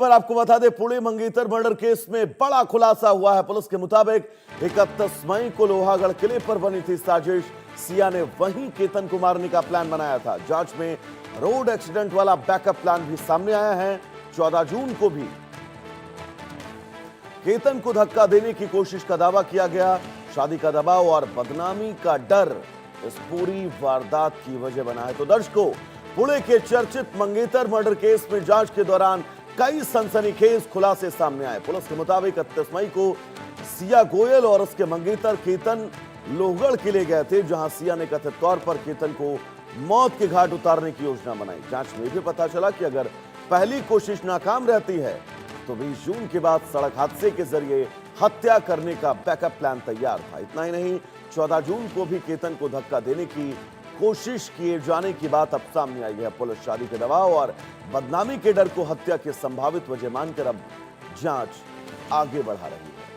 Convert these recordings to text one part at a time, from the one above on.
पर आपको बता दें, पुणे मंगेतर मर्डर केस में बड़ा खुलासा हुआ है। पुलिस के मुताबिक 31 मई को लोहागढ़ किले पर बनी थी साजिश। सिया ने वहीं केतन को मारने का प्लान बनाया था। जांच में रोड एक्सीडेंट वाला बैकअप प्लान भी सामने आया है। 14 जून को भी केतन को धक्का देने की कोशिश का दावा किया गया। शादी का दबाव और बदनामी का डर इस पूरी वारदात की वजह बना है। तो दर्शकों, पुणे के चर्चित मंगेतर मर्डर केस में जांच के दौरान कई सनसनीखेज खुलासे सामने आए। पुलिस के मुताबिक 31 मई को सिया गोयल और उसके मंगेतर केतन लोहगढ़ किले गए थे, जहां सिया ने कथित तौर पर केतन को मौत के घाट उतारने की योजना बनाई। जांच में भी पता चला कि अगर पहली कोशिश नाकाम रहती है तो 20 जून के बाद सड़क हादसे के जरिए हत्या करने का बैकअप प्लान तैयार था। इतना ही नहीं, 14 जून को भी केतन को धक्का देने की कोशिश किए जाने की बात अब सामने आई है। पुलिस शादी के दबाव और बदनामी के डर को हत्या के संभावित वजह मानकर अब जांच आगे बढ़ा रही है।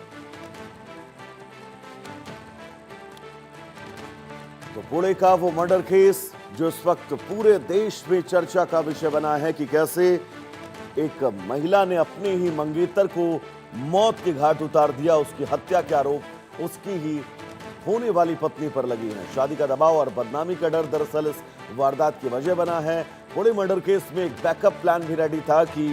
तो पुणे का वो मर्डर केस जो इस वक्त पूरे देश में चर्चा का विषय बना है कि कैसे एक महिला ने अपने ही मंगेतर को मौत के घाट उतार दिया। उसकी हत्या के आरोप उसकी ही होने वाली पत्नी पर लगी है। शादी का दबाव और बदनामी का डर दरअसल इस वारदात की वजह बना है। पुणे मर्डर केस में एक बैकअप प्लान भी रेडी था कि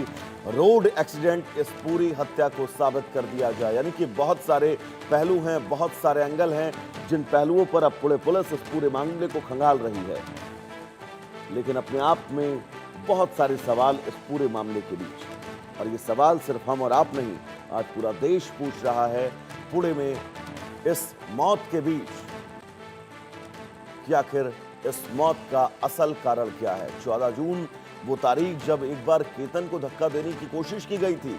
रोड एक्सीडेंट इस पूरी हत्या को साबित कर दिया जाए। यानी कि बहुत सारे पहलू हैं, बहुत सारे एंगल हैं, जिन पहलुओं पर अब पुणे पुलिस इस पूरे मामले को खंगाल रही है। लेकिन अपने आप में बहुत सारे सवाल इस पूरे मामले के बीच, और ये सवाल सिर्फ हम और आप नहीं, आज पूरा देश पूछ रहा है। पुणे में इस मौत के बीच कि आखिर इस मौत का असल कारण क्या है। 14 जून वो तारीख जब एक बार केतन को धक्का देने की कोशिश की गई थी,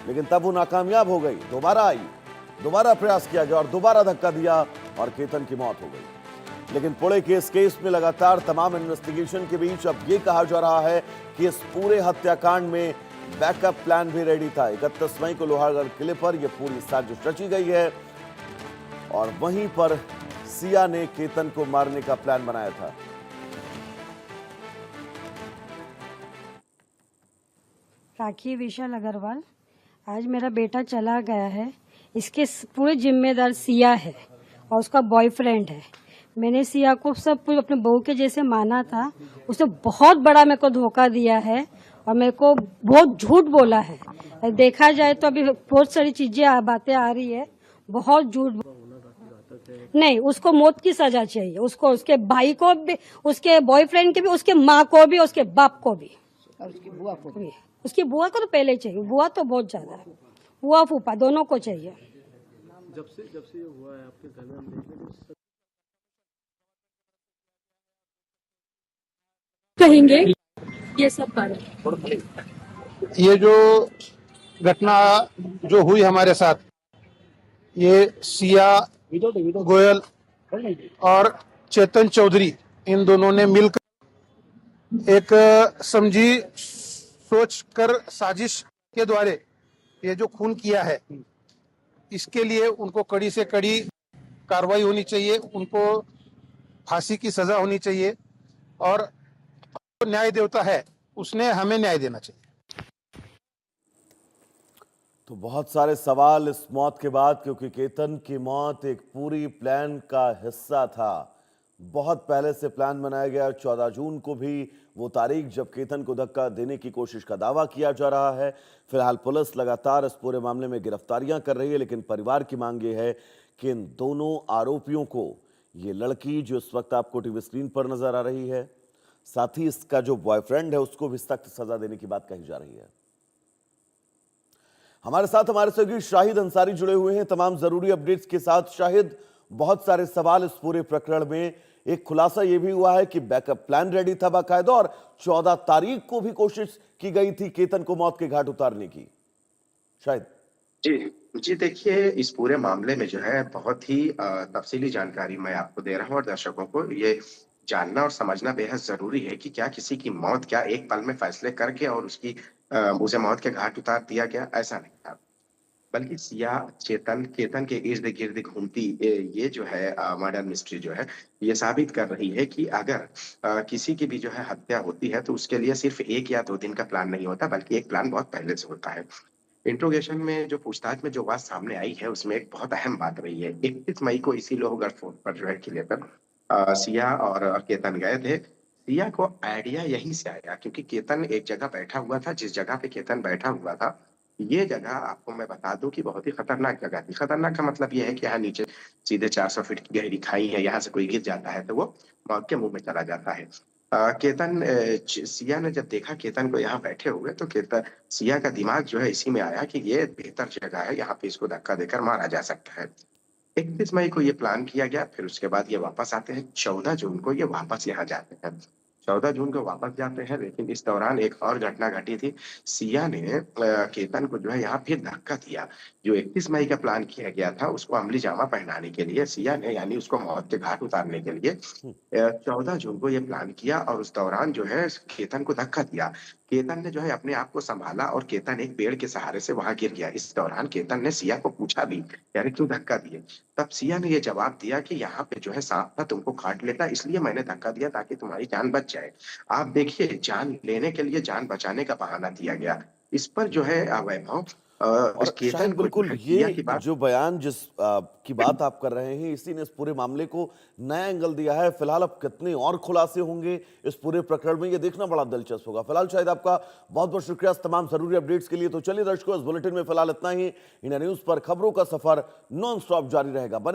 लेकिन तब वो नाकामयाब हो गई। दोबारा आई, दोबारा प्रयास किया गया और दोबारा धक्का दिया और केतन की मौत हो गई। लेकिन पुणे के इस केस में लगातार तमाम इन्वेस्टिगेशन के बीच अब ये कहा जा रहा है कि इस पूरे हत्याकांड में बैकअप प्लान भी रेडी था। 31 मई को लोहागढ़ किले पर यह पूरी साजिश रची गई है और वहीं पर सिया ने केतन को मारने का प्लान बनाया था। राखी विशाल अग्रवाल, आज मेरा बेटा चला गया है, इसके पूरे जिम्मेदार सिया है और उसका बॉयफ्रेंड है। मैंने सिया को सब कुछ अपने बहू के जैसे माना था, उसने बहुत बड़ा मेरे को धोखा दिया है और मेरे को बहुत झूठ बोला है। देखा जाए तो अभी बहुत सारी चीजें बातें आ रही है, बहुत झूठ। नहीं, उसको मौत की सजा चाहिए, उसको, उसके भाई को भी, उसके बॉयफ्रेंड के भी, उसके माँ को भी, उसके बाप को भी और उसकी बुआ को भी। उसकी बुआ को तो पहले चाहिए, बुआ तो बहुत ज्यादा है, बुआ फूफा दोनों को चाहिए। जब से ये हुआ है आपके घर में, हम देख रहे कहेंगे ये सब कारण, ये जो घटना जो हुई हमारे साथ, ये सिया गोयल और चेतन चौधरी, इन दोनों ने मिलकर एक समझी सोच कर साजिश के द्वारा ये जो खून किया है, इसके लिए उनको कड़ी से कड़ी कार्रवाई होनी चाहिए, उनको फांसी की सजा होनी चाहिए और न्याय देवता है उसने हमें न्याय देना चाहिए। तो बहुत सारे सवाल इस मौत के बाद, क्योंकि केतन की मौत एक पूरी प्लान का हिस्सा था। बहुत पहले से प्लान बनाया गया। 14 जून को भी वो तारीख जब केतन को धक्का देने की कोशिश का दावा किया जा रहा है। फिलहाल पुलिस लगातार इस पूरे मामले में गिरफ्तारियां कर रही है, लेकिन परिवार की मांग ये है कि इन दोनों आरोपियों को, ये लड़की जो इस वक्त आपको टीवी स्क्रीन पर नजर आ रही है, साथ ही इसका जो बॉयफ्रेंड है, उसको भी सख्त सजा देने की बात कही जा रही है। हमारे साथ हमारे सहयोगी शाहिद अंसारी जुड़े हुए हैं तमाम जरूरी अपडेट्स के साथ। शाहिद, बहुत सारे सवाल इस पूरे प्रकरण में। एक खुलासा यह भी हुआ है कि बैकअप प्लान रेडी था बाकायदा और 14 तारीख को भी कोशिश की गई थी केतन को मौत के घाट उतारने की। शाहिद जी देखिए, इस पूरे मामले में जो है बहुत ही तफसीली जानकारी मैं आपको दे रहा हूँ और दर्शकों को ये जानना और समझना बेहद जरूरी है कि क्या किसी की मौत क्या एक पल में फैसले करके और उसे मौत के घाट उतार दिया गया, ऐसा नहीं था। बल्कि सिया, चेतन, केतन के इर्द-गिर्द घूमती ये जो है मर्डर मिस्ट्री जो है, ये साबित कर रही है कि अगर किसी की भी जो है हत्या होती है, तो उसके लिए सिर्फ़ 1 या 2 दिन का प्लान नहीं होता, बल्कि एक प्लान बहुत पहले से होता है। इंट्रोगेशन में जो पूछताछ में जो बात सामने आई है, उसमें एक बहुत अहम बात रही है। 31 मई को इसी लोहगढ़ फोर्ट पर जो है किले पर सिया और केतन गए थे। सिया को आइडिया यहीं से आया क्योंकि केतन एक जगह बैठा हुआ था, जिस जगह पे केतन बैठा हुआ था, ये जगह आपको मैं बता दूँ कि बहुत ही खतरनाक जगह थी। खतरनाक का मतलब ये है कि यहाँ नीचे सीधे 400 फीट की गहरी खाई है, यहाँ से कोई गिर जाता है, तो वो मौत के मुँह में चला जाता है। केतन सिया ने जब देखा केतन को यहाँ बैठे हुए तो केतन सिया का दिमाग जो है इसी में आया कि ये बेहतर जगह है, यहाँ पे इसको धक्का देकर मारा जा सकता है। 31 मई को ये प्लान किया गया, फिर उसके बाद ये वापस आते हैं। 14 जून को ये वापस यहाँ जाते हैं। 14 जून को वापस जाते हैं, लेकिन इस दौरान एक और घटना घटी थी। सिया ने केतन को जो है यहाँ फिर धक्का दिया। जो 31 मई का प्लान किया गया था, उसको अमली जामा पहनाने के लिए सिया ने यानी उसको मौत के घाट उतारने के लिए 14 जून को ये प्लान किया और उस दौरान जो है केतन को धक्का दिया। केतन ने जो है अपने आप को सँभाला और केतन एक पेड़ के सहारे से वहाँ गिर गया। इस दौरान केतन ने सिया को पूछा भी, "यार क्यों धक्का दिए?" तब सिया ने ये जवाब दिया कि यहाँ पे जो है साँप था तुमको काट लेता इसलिए मैंने धक्का दिया ताकि तुम्हारी जान बच जाए। आप देखिए जान लेने के लिए जान बचाने का बहाना दिया गया। इस पर जो है वैभव इस और केतन शायद को जो बिल्कुल है ये सिया की बात जो बयान की बात आप कर रहे हैं, इसी ने इस पूरे मामले को नया एंगल दिया है। फिलहाल अब कितने और खुलासे होंगे इस पूरे प्रकरण में, ये देखना बड़ा दिलचस्प होगा। फिलहाल शायद आपका बहुत बहुत शुक्रिया इस तमाम जरूरी अपडेट्स के लिए। तो चलिए दर्शकों, इस बुलेटिन में फिलहाल इतना ही। इंडिया न्यूज पर खबरों का सफर नॉन स्टॉप जारी रहेगा। बने